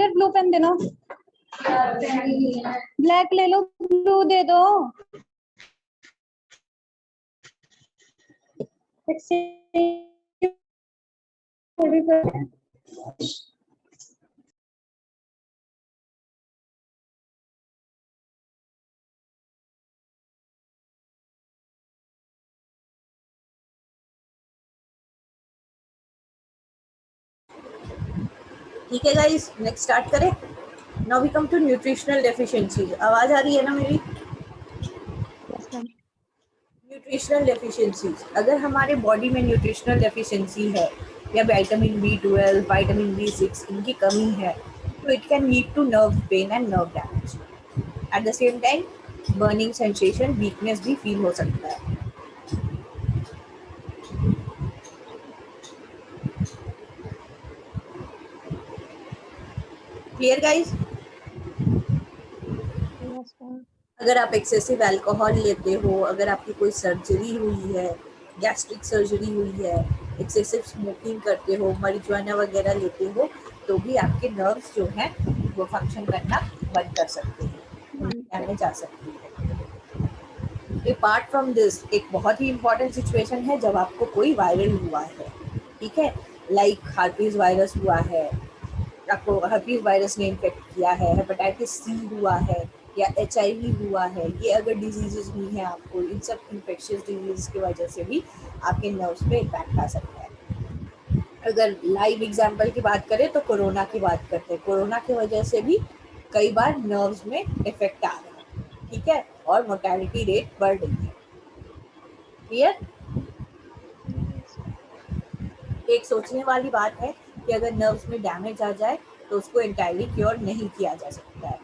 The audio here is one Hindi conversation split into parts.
यार ब्लू पेन देना, ब्लैक ले लो, ब्लू दे दो। ठीक है गाइस, नेक्स्ट स्टार्ट करें। Now we come to nutritional deficiencies. आवाज आ रही है ना मेरी? न्यूट्रिशनल डेफिशिएंसीज, अगर हमारे बॉडी में न्यूट्रिशनल डेफिशिएंसी है या विटामिन B12, विटामिन B6 इनकी कमी है तो it can lead to nerve pain and nerve damage. At the same time burning sensation, weakness भी फील हो सकता है। Clear guys? अगर आप एक्सेसिव अल्कोहल लेते हो, अगर आपकी कोई सर्जरी हुई है, गैस्ट्रिक सर्जरी हुई है, एक्सेसिव स्मोकिंग करते हो, marijuana वगैरह लेते हो, तो भी आपके नर्व्स जो हैं वो फंक्शन करना बंद कर सकते हैं, डैमेज आ सकती है। अपार्ट फ्रॉम दिस, एक बहुत ही इंपॉर्टेंट सिचुएशन है जब आपको कोई वायरल हुआ है, ठीक है, लाइक हार्पिस वायरस हुआ है, आपको हर्पीज वायरस ने इन्फेक्ट किया है, हेपेटाइटिस C हुआ है या HIV हुआ है, ये अगर डिजीजेस हुई हैं आपको, इन सब इन्फेक्शियस डिजीज की वजह से भी आपके नर्व्स पे इम्पैक्ट आ सकता है। अगर लाइव एग्जांपल की बात करें तो कोरोना की बात करते हैं। कोरोना की वजह से भी कई बार नर्व्स में इफेक्ट आ रहा है, ठीक है, और मोर्टेलिटी रेट बढ़ रही है। क्लियर? एक सोचने वाली बात है कि अगर नर्व्स में डैमेज आ जाए तो उसको एंटायरली क्योर नहीं किया जा सकता है।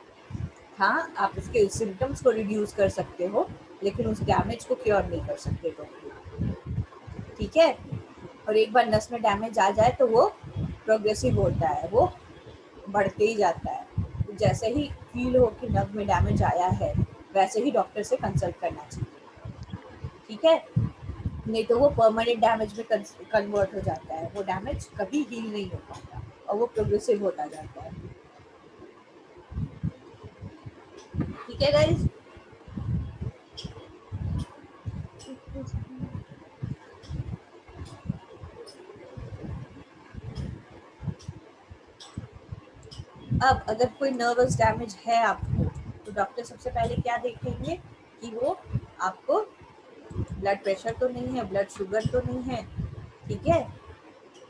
हाँ, आप उसके सिम्टम्स को रिड्यूस कर सकते हो, लेकिन उस डैमेज को क्योर नहीं कर सकते टोटली, ठीक है। और एक बार नस में डैमेज आ जाए तो वो प्रोग्रेसिव होता है, वो बढ़ते ही जाता है। तो जैसे ही फील हो कि नर्व में डैमेज आया है, वैसे ही डॉक्टर से कंसल्ट करना चाहिए, ठीक है, नहीं तो वो परमानेंट डैमेज में कन्वर्ट हो जाता है, वो डैमेज कभी हील नहीं हो पाता और वो प्रोग्रेसिव होता जाता है। ठीक है गाइस? अब अगर कोई नर्वस डैमेज है आपको, तो डॉक्टर सबसे पहले क्या देखेंगे कि वो आपको ब्लड प्रेशर तो नहीं है, ब्लड शुगर तो नहीं है, ठीक है,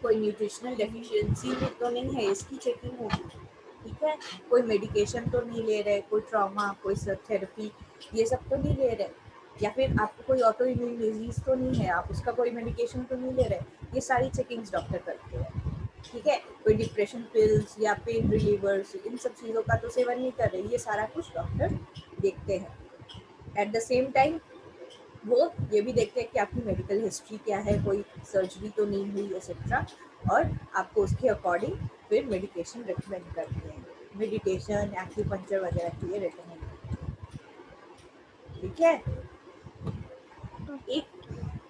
कोई न्यूट्रिशनल डेफिशिएंसी तो नहीं है, इसकी चेकिंग होगी, ठीक है, कोई मेडिकेशन तो नहीं ले रहे, कोई ट्रॉमा, कोई थेरेपी, ये सब तो नहीं ले रहे, या फिर आपको कोई ऑटो इम्यून डिजीज तो नहीं है, आप उसका कोई मेडिकेशन तो नहीं ले रहे, ये सारी चेकिंग्स डॉक्टर करते हैं, ठीक है। कोई डिप्रेशन पिल्स या पेन रिलीवर्स, इन सब चीज़ों का तो सेवन नहीं कर रहे, ये सारा कुछ डॉक्टर देखते हैं। एट द सेम टाइम वो ये भी देखते हैं कि आपकी मेडिकल हिस्ट्री क्या है, कोई सर्जरी तो नहीं हुई एक्सेट्रा, और आपको उसके अकॉर्डिंग फिर मेडिकेशन रिकमेंड करते हैं, मेडिटेशन, एक्यूपंक्चर वगैरह के लिए रिकमेंड करते हैं, ठीक है। एक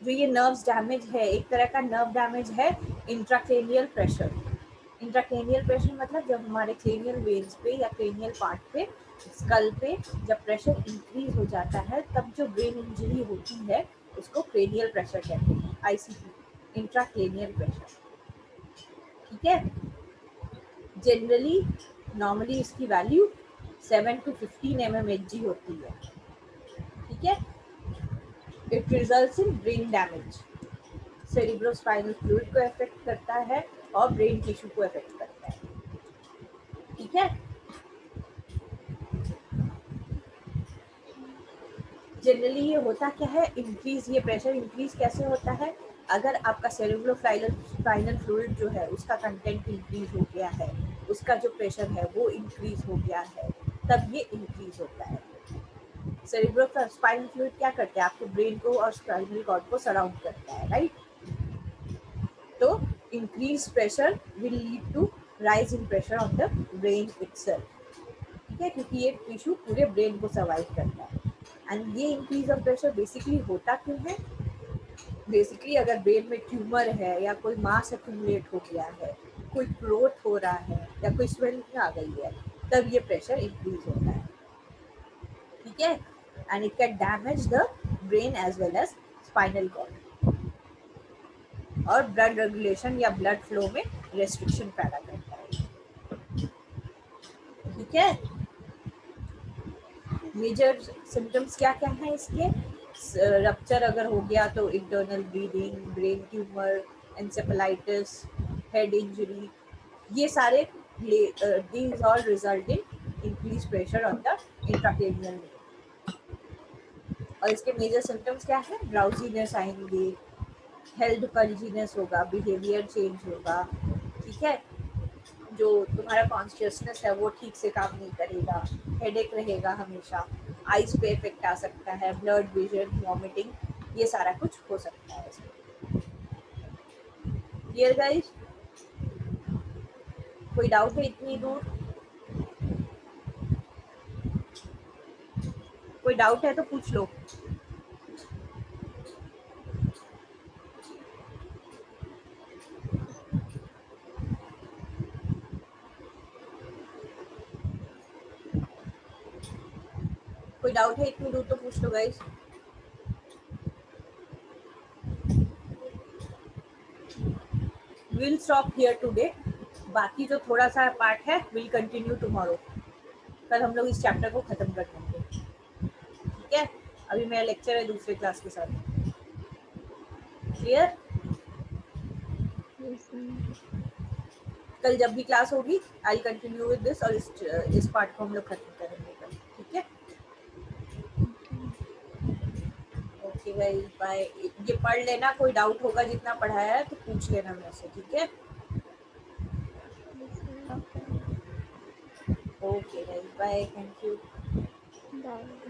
जो ये नर्व्स डैमेज है, एक तरह का नर्व डैमेज है इंट्राक्रेनियल प्रेशर। इंट्राक्रेनियल प्रेशर मतलब जब हमारे क्रेनियल वेन्स पे या क्रेनियल पार्ट पे, स्कल पे जब प्रेशर इंक्रीज हो जाता है, तब जो ब्रेन इंजरी होती है उसको क्रेनियल प्रेशर कहते हैं, ICP, इंट्राक्रेनियल प्रेशर, ठीक है। जनरली नॉर्मली इसकी वैल्यू 7 to 15 mmHg होती है, ठीक है। It results in brain damage, cerebrospinal fluid को अफेक्ट करता है और ब्रेन टिश्यू को अफेक्ट करता है, ठीक है। जनरली ये होता क्या है, इंक्रीज, ये प्रेशर इंक्रीज कैसे होता है, अगर आपका सेरिब्रोस्पाइनल फ्लूइड जो है उसका कंटेंट इंक्रीज हो गया है, उसका जो प्रेशर है वो इंक्रीज हो गया है, तब ये इंक्रीज होता है। सेरिब्रोस्पाइनल फ्लूइड क्या करता है, आपके ब्रेन को और स्पाइनल कॉर्ड को सराउंड करता है, राइट। तो increase pressure will lead to rise in pressure on the brain itself, ठीक है, क्योंकि ये टिश्यू पूरे ब्रेन को सर्वाइव करता है। एंड ये इंक्रीज ऑफ प्रेशर बेसिकली होता क्यों है, बेसिकली अगर ब्रेन में ट्यूमर है या कोई मास एक्यूमुलेट हो गया है, कोई ग्रोथ हो रहा है, या कोई स्वेलिंग आ गई है, तब ये प्रेशर इंक्रीज होता है, ठीक है। And it can damage the brain as well as spinal cord, और ब्लड रेगुलेशन या ब्लड फ्लो में रेस्ट्रिक्शन पैदा करता है, ठीक है। मेजर सिम्टम्स क्या क्या हैं इसके? रप्चर अगर हो गया तो internal bleeding, brain tumour, encephalitis, head injury, ये सारे these all result in increased pressure on the intracranial nerve। और इसके मेजर सिम्टम्स क्या है? ड्राउजीनेस आएंगे, हेल्थ पल्जीनेस होगा, बिहेवियर चेंज होगा, ठीक है। जो तुम्हारा कॉन्शियसनेस है वो ठीक से काम नहीं करेगा, हेडेक रहेगा हमेशा, आईज पे इफेक्ट आ सकता है, ब्लड विजन, वॉमिटिंग, ये सारा कुछ हो सकता है इसमें। Clear guys? कोई डाउट है इतनी दूर? कोई डाउट है तो पूछ लो। कोई डाउट है इतनी दूर तो पूछ लो guys. Will stop here today, बाकी जो थोड़ा सा पार्ट है विल कंटिन्यू टुमारो। कल हम लोग इस चैप्टर को खत्म कर देंगे, ठीक है। अभी मेरा लेक्चर है दूसरे क्लास के साथ। क्लियर? कल जब भी क्लास होगी आई कंटिन्यू विद दिस, और इस पार्ट को हम लोग खत्म करेंगे कल, ठीक है। ओके भाई, बाय। ये पढ़ लेना, कोई डाउट होगा जितना पढ़ाया है तो पूछ लेना मेरे से, ठीक है। ओके भाई, बाय, थैंक यू। बाय।